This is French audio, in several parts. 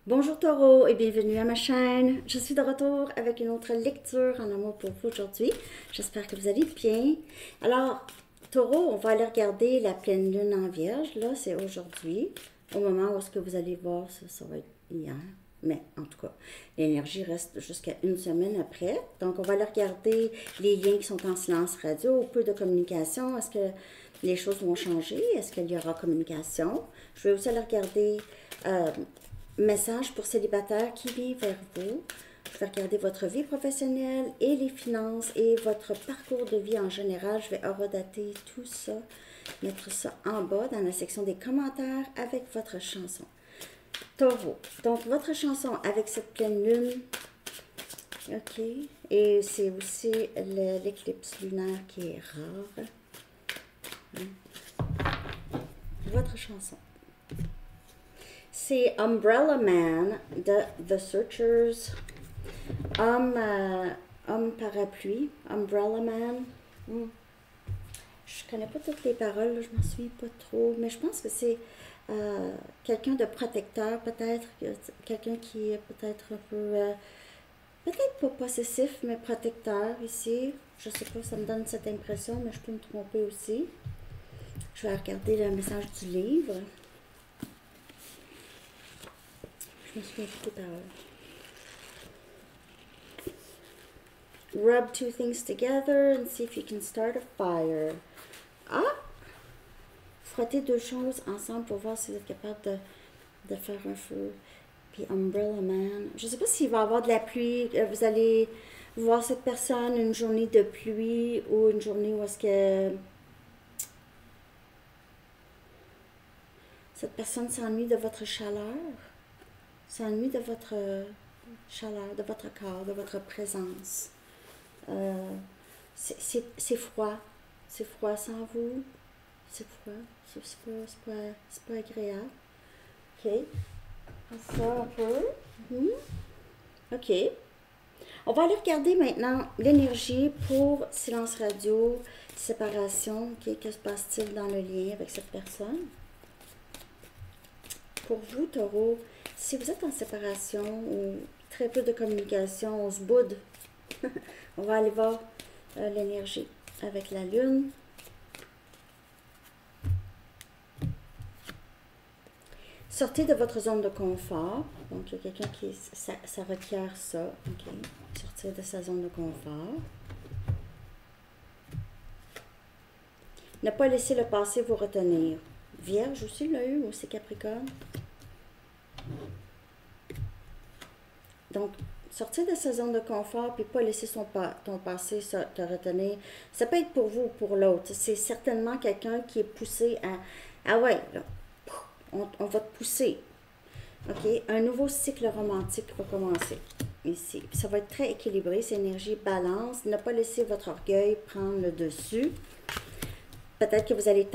Bonjour Taureau et bienvenue à ma chaîne. Je suis de retour avec une autre lecture en amour pour vous aujourd'hui. J'espère que vous allez bien. Alors, Taureau, on va aller regarder la pleine lune en Vierge. Là, c'est aujourd'hui. Au moment où est-ce que vous allez voir, ça va être hier. Mais en tout cas, l'énergie reste jusqu'à une semaine après. Donc, on va aller regarder les liens qui sont en silence radio, peu de communication. Est-ce que les choses vont changer? Est-ce qu'il y aura communication? Je vais aussi aller regarder message pour célibataire qui vient vers vous. Je vais regarder votre vie professionnelle et les finances et votre parcours de vie en général. Je vais horodater tout ça, mettre ça en bas dans la section des commentaires avec votre chanson. Taureau. Donc, votre chanson avec cette pleine lune. OK. Et c'est aussi l'éclipse lunaire qui est rare. Votre chanson. C'est Umbrella Man de The Searchers. Homme parapluie. Umbrella Man. Je connais pas toutes les paroles, là, je m'en souviens pas trop, mais je pense que c'est quelqu'un de protecteur, peut-être. Quelqu'un qui est peut-être un peu... peut-être pas possessif, mais protecteur ici. Je sais pas, ça me donne cette impression, mais je peux me tromper aussi. Je vais regarder le message du livre. Je me souviens plus des paroles. Rub two things together and see if you can start a fire. Ah! Frottez deux choses ensemble pour voir si vous êtes capable de faire un feu. Puis Umbrella Man. Je ne sais pas s'il va y avoir de la pluie. Vous allez voir cette personne une journée de pluie ou une journée où est-ce que cette personne s'ennuie de votre chaleur. S'ennuie de votre chaleur, de votre corps, de votre présence. C'est froid. C'est froid sans vous. C'est froid. C'est pas agréable. OK. Ça un peu. OK. On va aller regarder maintenant l'énergie pour silence radio, séparation. OK. Que se passe-t-il dans le lien avec cette personne? Pour vous, Taureau, si vous êtes en séparation ou très peu de communication, on se boude. On va aller voir l'énergie avec la lune. Sortez de votre zone de confort. Donc, il y a quelqu'un qui... Ça requiert ça. OK. Sortir de sa zone de confort. Ne pas laisser le passé vous retenir. Vierge aussi l'a eu, ou c'est Capricorne? Donc, sortir de sa zone de confort puis pas laisser ton passé te retenir. Ça peut être pour vous ou pour l'autre. C'est certainement quelqu'un qui est poussé à... Ah ouais, là, on va te pousser. OK? Un nouveau cycle romantique va commencer ici. Puis ça va être très équilibré, c'est énergie balance. Ne pas laisser votre orgueil prendre le dessus. Peut-être que vous allez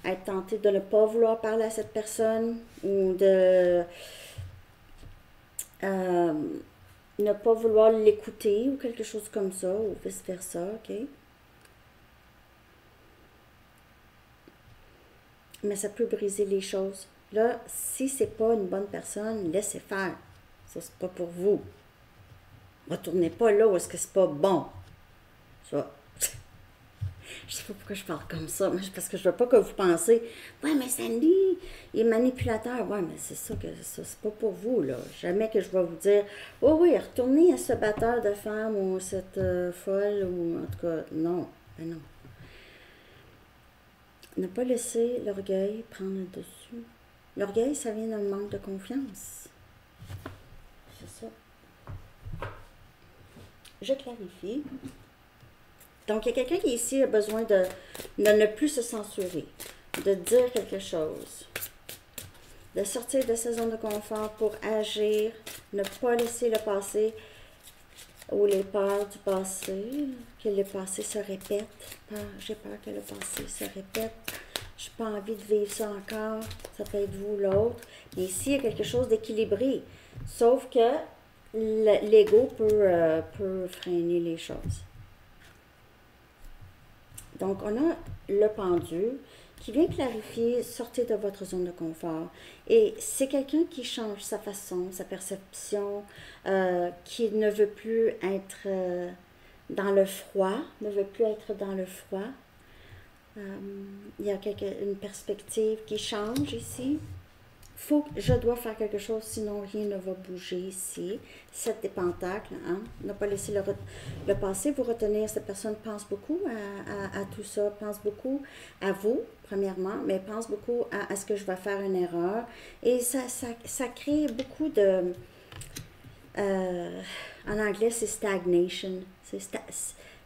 être tenté de ne pas vouloir parler à cette personne ou de ne pas vouloir l'écouter ou quelque chose comme ça, ou vice-versa, OK? Mais ça peut briser les choses. Là, si c'est pas une bonne personne, laissez faire. Ça, c'est pas pour vous. Retournez pas là où est-ce que c'est pas bon. Ça. Je sais pas pourquoi je parle comme ça, mais parce que je veux pas que vous pensez, ouais, mais Sandy, il est manipulateur. Ouais, mais c'est ça que ça, c'est pas pour vous, là. Jamais que je vais vous dire, oh oui, retournez à ce batteur de femme ou cette folle, ou en tout cas, non, ben non. Ne pas laisser l'orgueil prendre le dessus. L'orgueil, ça vient d'un manque de confiance. C'est ça. Je clarifie. Donc, il y a quelqu'un qui ici a besoin de ne plus se censurer, de dire quelque chose, de sortir de sa zone de confort pour agir, ne pas laisser le passé ou les peurs du passé, que le passé se répète. J'ai peur que le passé se répète. Je n'ai pas envie de vivre ça encore. Ça peut être vous, l'autre. Mais ici, il y a quelque chose d'équilibré. Sauf que l'ego peut freiner les choses. Donc, on a le pendu qui vient clarifier, sortez de votre zone de confort. Et c'est quelqu'un qui change sa façon, sa perception, qui ne veut plus être dans le froid, ne veut plus être dans le froid. Il y a une perspective qui change ici. Je dois faire quelque chose, sinon rien ne va bouger ici. 7 des pentacles, hein? Ne pas laisser le passé vous retenir. Cette personne pense beaucoup à tout ça, pense beaucoup à vous, premièrement, mais pense beaucoup à ce que je vais faire une erreur. Et ça crée beaucoup de... en anglais, c'est stagnation.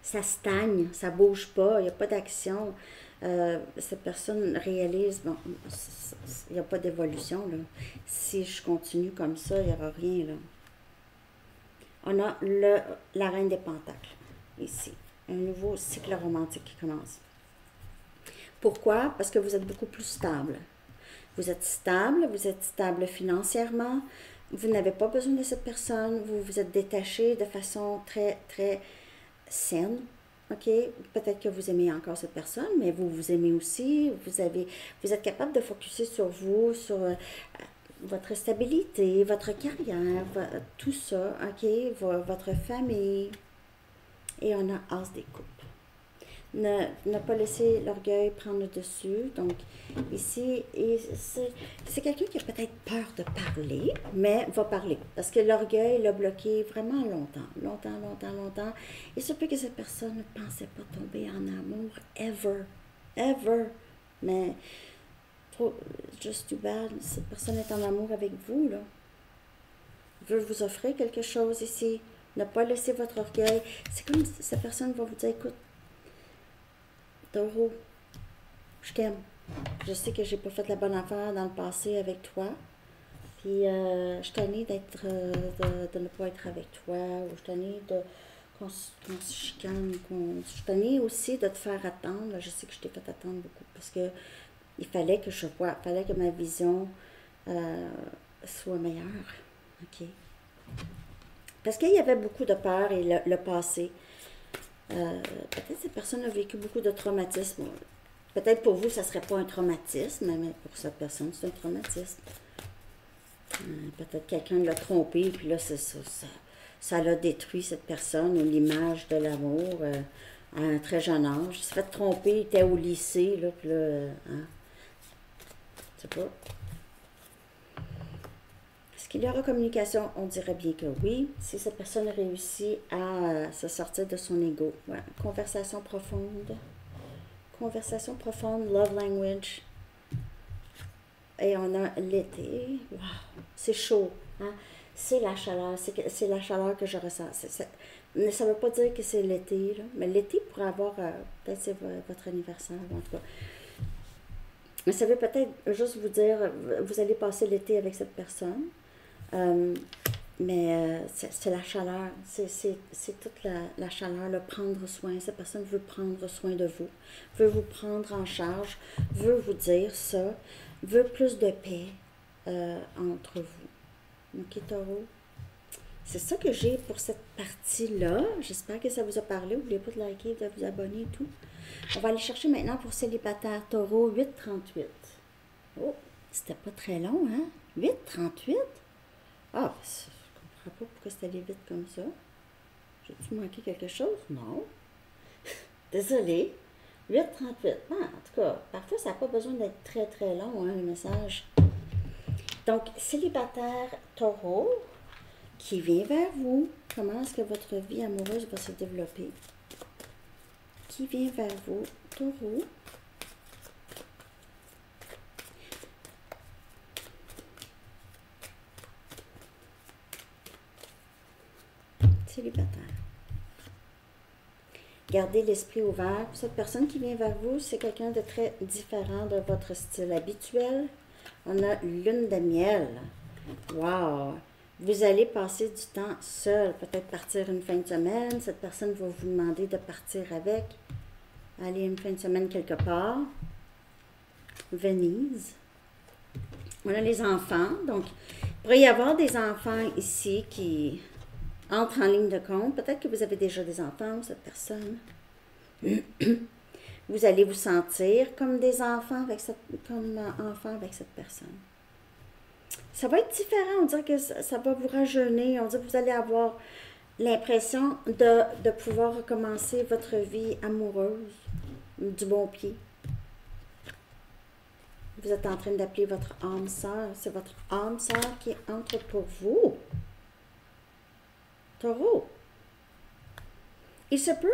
Ça stagne, ça bouge pas, il n'y a pas d'action. Cette personne réalise, bon, il n'y a pas d'évolution, là. Si je continue comme ça, il n'y aura rien, là. On a la reine des pentacles, ici. Un nouveau cycle romantique qui commence. Pourquoi? Parce que vous êtes beaucoup plus stable. Vous êtes stable financièrement. Vous n'avez pas besoin de cette personne. Vous vous êtes détaché de façon très, très saine. OK? Peut-être que vous aimez encore cette personne, mais vous vous aimez aussi. Vous êtes capable de focuser sur vous, sur votre stabilité, votre carrière, tout ça, OK? Votre famille. Et on a As des coupes. Ne pas laisser l'orgueil prendre le dessus. Donc, ici, c'est quelqu'un qui a peut-être peur de parler, mais va parler. Parce que l'orgueil l'a bloqué vraiment longtemps. Il se peut que cette personne ne pensait pas tomber en amour, ever. Mais, just too bad, cette personne est en amour avec vous, là. Veut vous offrir quelque chose ici. Ne pas laisser votre orgueil. C'est comme si cette personne va vous dire, écoute, Taureau, je t'aime. Je sais que j'ai pas fait la bonne affaire dans le passé avec toi. Puis, je suis tannée de ne pas être avec toi. Ou je suis tannée qu'on se chicane. Je suis tannée aussi de te faire attendre. Je sais que je t'ai fait attendre beaucoup. Parce que il fallait que je vois, il fallait que ma vision soit meilleure. OK? Parce qu'il y avait beaucoup de peur et le passé. Peut-être que cette personne a vécu beaucoup de traumatisme. Peut-être pour vous, ça ne serait pas un traumatisme, mais pour cette personne, c'est un traumatisme. Peut-être quelqu'un l'a trompé, puis là, ça l'a détruit, cette personne, ou l'image de l'amour à un très jeune âge. Il s'est fait tromper, il était au lycée, là, puis là, hein? Je sais pas. Est-ce qu'il y aura communication? On dirait bien que oui. Si cette personne réussit à se sortir de son ego. Ouais. Conversation profonde. Conversation profonde, love language. Et on a l'été. Wow, c'est chaud. Hein? C'est la chaleur. C'est la chaleur que je ressens. Mais ça ne veut pas dire que c'est l'été. Là. Mais l'été pourrait avoir... peut-être c'est votre anniversaire, en tout cas. Mais ça veut peut-être juste vous dire, vous allez passer l'été avec cette personne. Mais c'est la chaleur, c'est toute la chaleur, le prendre soin. Cette personne veut prendre soin de vous, veut vous prendre en charge, veut vous dire ça, veut plus de paix entre vous. OK, Taureau? C'est ça que j'ai pour cette partie-là. J'espère que ça vous a parlé. N'oubliez pas de liker, de vous abonner et tout. On va aller chercher maintenant pour célibataire Taureau 838. Oh, c'était pas très long, hein? 838? Ah, je comprends pas pourquoi c'est allé vite comme ça. J'ai-tu manqué quelque chose? Non. Désolée. 8,38. Ah, en tout cas, parfois, ça n'a pas besoin d'être très, très long, hein, le message. Donc, célibataire Taureau, qui vient vers vous. Comment est-ce que votre vie amoureuse va se développer? Qui vient vers vous? Taureau. Célibataire. Gardez l'esprit ouvert. Cette personne qui vient vers vous, c'est quelqu'un de très différent de votre style habituel. On a lune de miel. Wow! Vous allez passer du temps seul. Peut-être partir une fin de semaine. Cette personne va vous demander de partir avec. Aller une fin de semaine quelque part. Venise. On a les enfants. Donc, il pourrait y avoir des enfants ici qui entre en ligne de compte. Peut-être que vous avez déjà des enfants, cette personne. Vous allez vous sentir comme des enfants avec enfant avec cette personne. Ça va être différent, on dirait que ça va vous rajeunir, on dirait que vous allez avoir l'impression de pouvoir recommencer votre vie amoureuse du bon pied. Vous êtes en train d'appeler votre âme sœur. C'est votre âme sœur qui entre pour vous. Taureau. Il se peut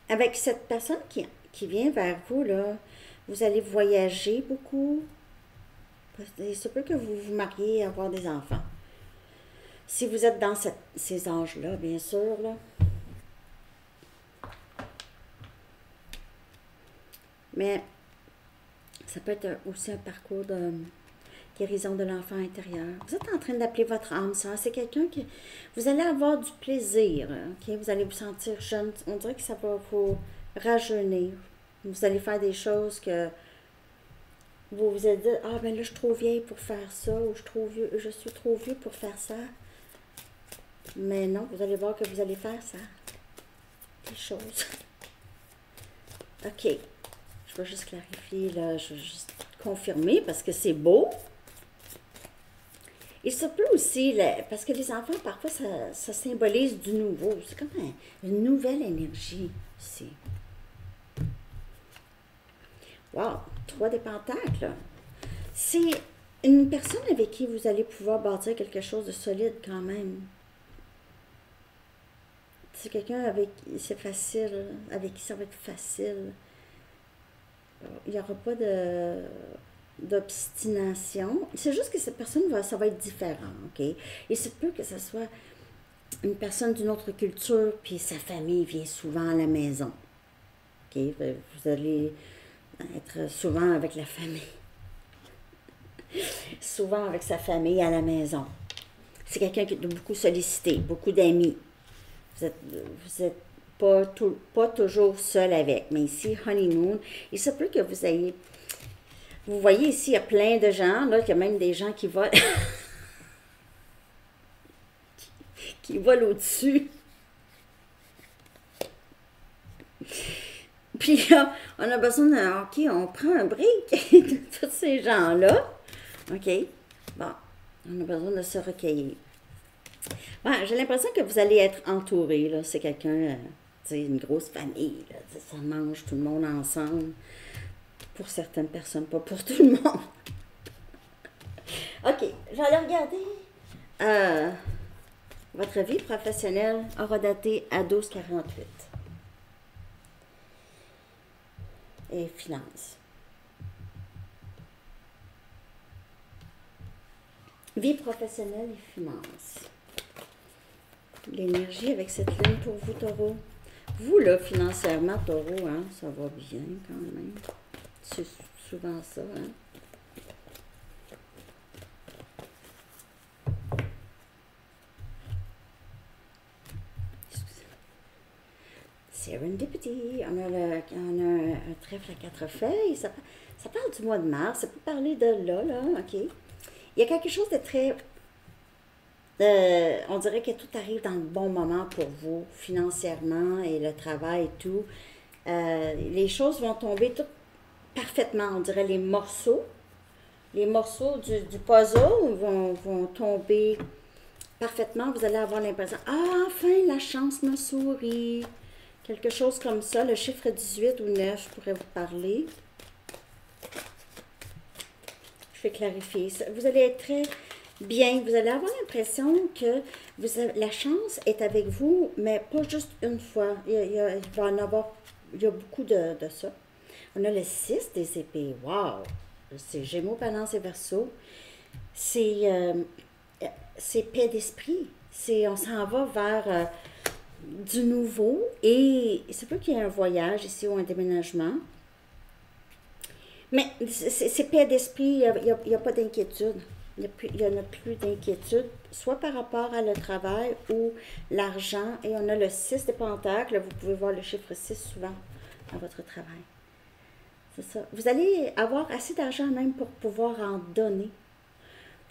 avec cette personne qui vient vers vous, là, vous allez voyager beaucoup. Il se peut que vous vous mariez et avoir des enfants. Si vous êtes dans ces âges-là, bien sûr, là. Mais ça peut être aussi un parcours de guérison de l'enfant intérieur. Vous êtes en train d'appeler votre âme sœur. C'est quelqu'un que vous allez avoir du plaisir. Okay? Vous allez vous sentir jeune. On dirait que ça va vous rajeunir. Vous allez faire des choses que vous vous êtes dit, ah ben là, je suis trop vieille pour faire ça, ou je suis trop vieux pour faire ça. Mais non, vous allez voir que vous allez faire ça. Des choses. OK. Je vais juste clarifier, là. Je vais juste confirmer parce que c'est beau. Il se peut aussi, parce que les enfants, parfois, ça symbolise du nouveau. C'est comme une nouvelle énergie ici. Wow! 3 des pentacles. C'est une personne avec qui vous allez pouvoir bâtir quelque chose de solide quand même. C'est quelqu'un avec qui c'est facile, avec qui ça va être facile. Il n'y aura pas d'obstination. C'est juste que cette personne, ça va être différent, OK? Il se peut que ce soit une personne d'une autre culture, puis sa famille vient souvent à la maison. OK? Vous allez être souvent avec la famille. Souvent avec sa famille à la maison. C'est quelqu'un qui est beaucoup sollicité, beaucoup d'amis. Vous êtes pas toujours seul avec. Mais ici, honeymoon, il se peut que vous ayez... Vous voyez ici, il y a plein de gens, là, il y a même des gens qui volent... qui volent au-dessus. Puis là, on a besoin de... OK, on prend un break de tous ces gens-là. OK, bon, on a besoin de se recueillir. Bon, j'ai l'impression que vous allez être entouré, là. C'est quelqu'un, une grosse famille, là. Ça mange tout le monde ensemble. Pour certaines personnes, pas pour tout le monde. OK, j'allais regarder votre vie professionnelle aura daté à 12-48. Et finances. Vie professionnelle et finances. L'énergie avec cette ligne pour vous, Taureau. Vous, là, financièrement, Taureau, hein, ça va bien quand même. C'est souvent ça, hein. Serendipity. On a un trèfle à 4 feuilles. Ça parle du mois de mars. Ça peut parler de là, OK. Il y a quelque chose de très... on dirait que tout arrive dans le bon moment pour vous, financièrement et le travail et tout. Les choses vont tomber toutes parfaitement. On dirait les morceaux du puzzle vont tomber parfaitement. Vous allez avoir l'impression, ah, enfin, la chance me sourit. Quelque chose comme ça. Le chiffre 18 ou 9 pourrait vous parler. Je vais clarifier ça. Vous allez être très bien. Vous allez avoir l'impression que la chance est avec vous, mais pas juste une fois. Il va en avoir, il y a beaucoup de ça. On a le 6 des épées. Wow! C'est Gémeaux, Balance et Verseau. C'est paix d'esprit. On s'en va vers du nouveau. Et il se peut qu'il y ait un voyage ici ou un déménagement. Mais c'est paix d'esprit. Il n'y a pas d'inquiétude. Il n'y en a plus d'inquiétude, soit par rapport à le travail ou l'argent. Et on a le 6 des pentacles. Vous pouvez voir le chiffre 6 souvent dans votre travail. C'est ça. Vous allez avoir assez d'argent même pour pouvoir en donner.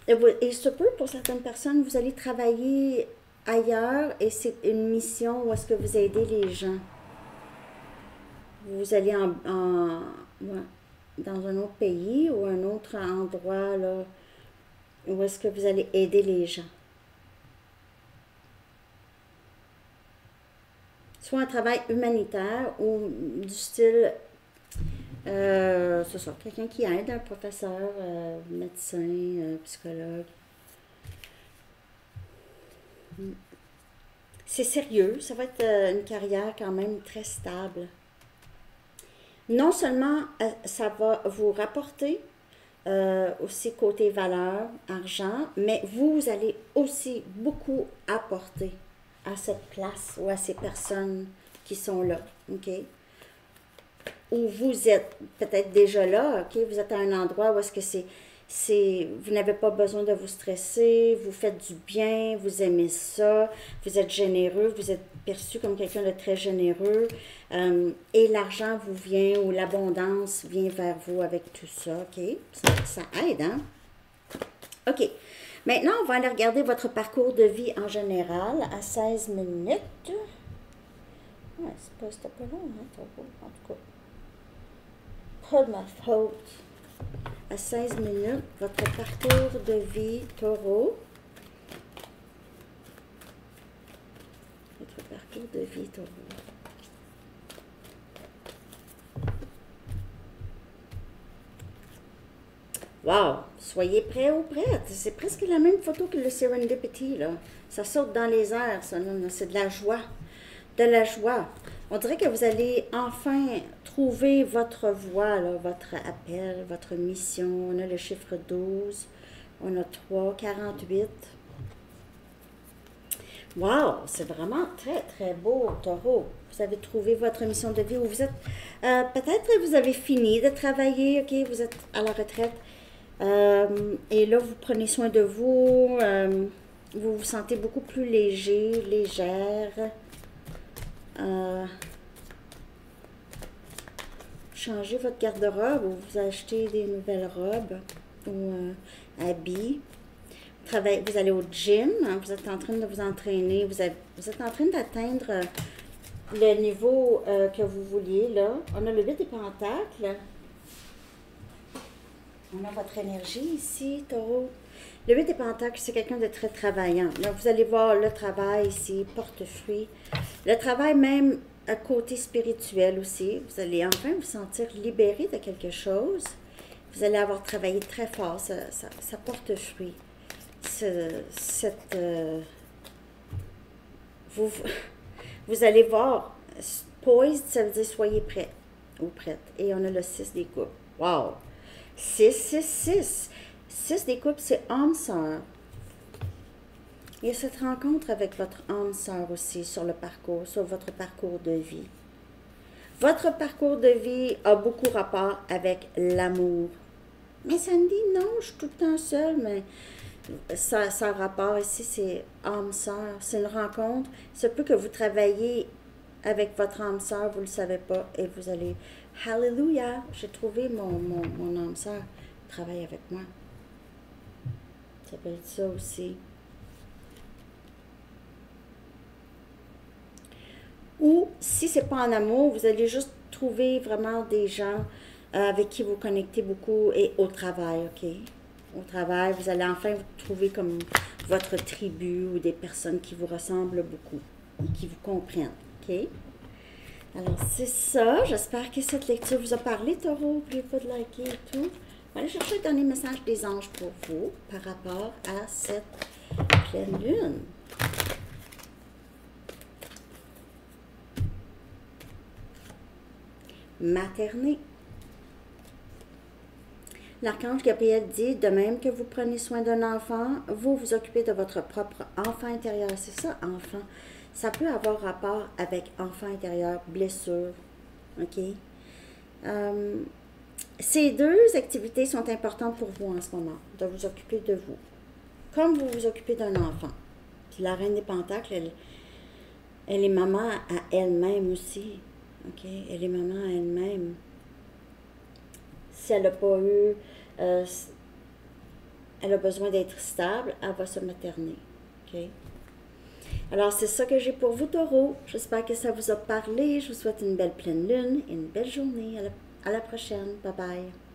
Et il se peut, pour certaines personnes, vous allez travailler ailleurs et c'est une mission où est-ce que vous aidez les gens. vous allez ouais, dans un autre pays ou un autre endroit, là, où est-ce que vous allez aider les gens. Soit un travail humanitaire ou du style, c'est ça, quelqu'un qui aide, un professeur, médecin, psychologue. C'est sérieux, ça va être une carrière quand même très stable. Non seulement ça va vous rapporter aussi côté valeur, argent, mais vous allez aussi beaucoup apporter à cette place ou à ces personnes qui sont là, OK? Ou vous êtes peut-être déjà là, OK? Vous êtes à un endroit où est-ce que vous n'avez pas besoin de vous stresser, vous faites du bien, vous aimez ça, vous êtes généreux, vous êtes perçu comme quelqu'un de très généreux, et l'argent vous vient ou l'abondance vient vers vous avec tout ça, OK? Ça aide, hein? OK. Maintenant, on va aller regarder votre parcours de vie en général à 16 minutes. Ouais, c'était pas long, hein, en tout cas. Pas de ma faute. À 16 minutes, votre parcours de vie, taureau. Votre parcours de vie, taureau. Wow! Soyez prêts ou prêtes. C'est presque la même photo que le Serendipity, là. Ça saute dans les airs, ça. C'est de la joie. De la joie. On dirait que vous allez enfin trouver votre voie, là, votre appel, votre mission. On a le chiffre 12. On a 3, 48. Wow! C'est vraiment très, très beau, taureau. Vous avez trouvé votre mission de vie où vous êtes... peut-être que vous avez fini de travailler, OK? Vous êtes à la retraite. Et là, vous prenez soin de vous. Vous vous sentez beaucoup plus léger, légère. Changez votre garde-robe ou vous achetez des nouvelles robes ou habits. Vous allez au gym, hein, vous êtes en train de vous entraîner, vous êtes en train d'atteindre le niveau que vous vouliez, là. On a le 8 des pentacles. On a votre énergie ici, taureau. Le 8 des pentacles, c'est quelqu'un de très travaillant. Là, vous allez voir le travail ici, porte-fruits. Le travail même à côté spirituel aussi. Vous allez enfin vous sentir libéré de quelque chose. Vous allez avoir travaillé très fort. Ça porte fruit. Vous allez voir, poised, ça veut dire soyez prêts ou prête. Et on a le 6 des coupes. Wow! 6, 6, 6. 6 des coupes, c'est âme-sœur. Il y a cette rencontre avec votre âme-sœur aussi sur votre parcours de vie. Votre parcours de vie a beaucoup rapport avec l'amour. Mais ça me dit non, je suis tout le temps seule, mais ça a rapport ici, c'est âme-sœur. C'est une rencontre. Il se peut que vous travaillez avec votre âme-sœur, vous ne le savez pas, et vous allez, Hallelujah, j'ai trouvé mon âme-sœur, travaille avec moi. Ça peut être ça aussi. Ou, si ce n'est pas en amour, vous allez juste trouver vraiment des gens avec qui vous connectez beaucoup et au travail, OK? Au travail, vous allez enfin trouver comme votre tribu ou des personnes qui vous ressemblent beaucoup et qui vous comprennent, OK? Alors, c'est ça. J'espère que cette lecture vous a parlé, taureau. N'oubliez pas de liker et tout. On va aller chercher le dernier message des anges pour vous par rapport à cette pleine lune. Materner. L'archange Gabriel dit, de même que vous prenez soin d'un enfant, vous vous occupez de votre propre enfant intérieur. C'est ça, enfant. Ça peut avoir rapport avec enfant intérieur, blessure. OK? Ces deux activités sont importantes pour vous en ce moment, de vous occuper de vous. Comme vous vous occupez d'un enfant. Puis la reine des pentacles, elle est maman à elle-même aussi. OK? Elle est maman à elle-même. Si elle n'a pas eu... elle a besoin d'être stable, elle va se materner. OK? Alors, c'est ça que j'ai pour vous, Taureau. J'espère que ça vous a parlé. Je vous souhaite une belle pleine lune et une belle journée. À la prochaine. Bye bye.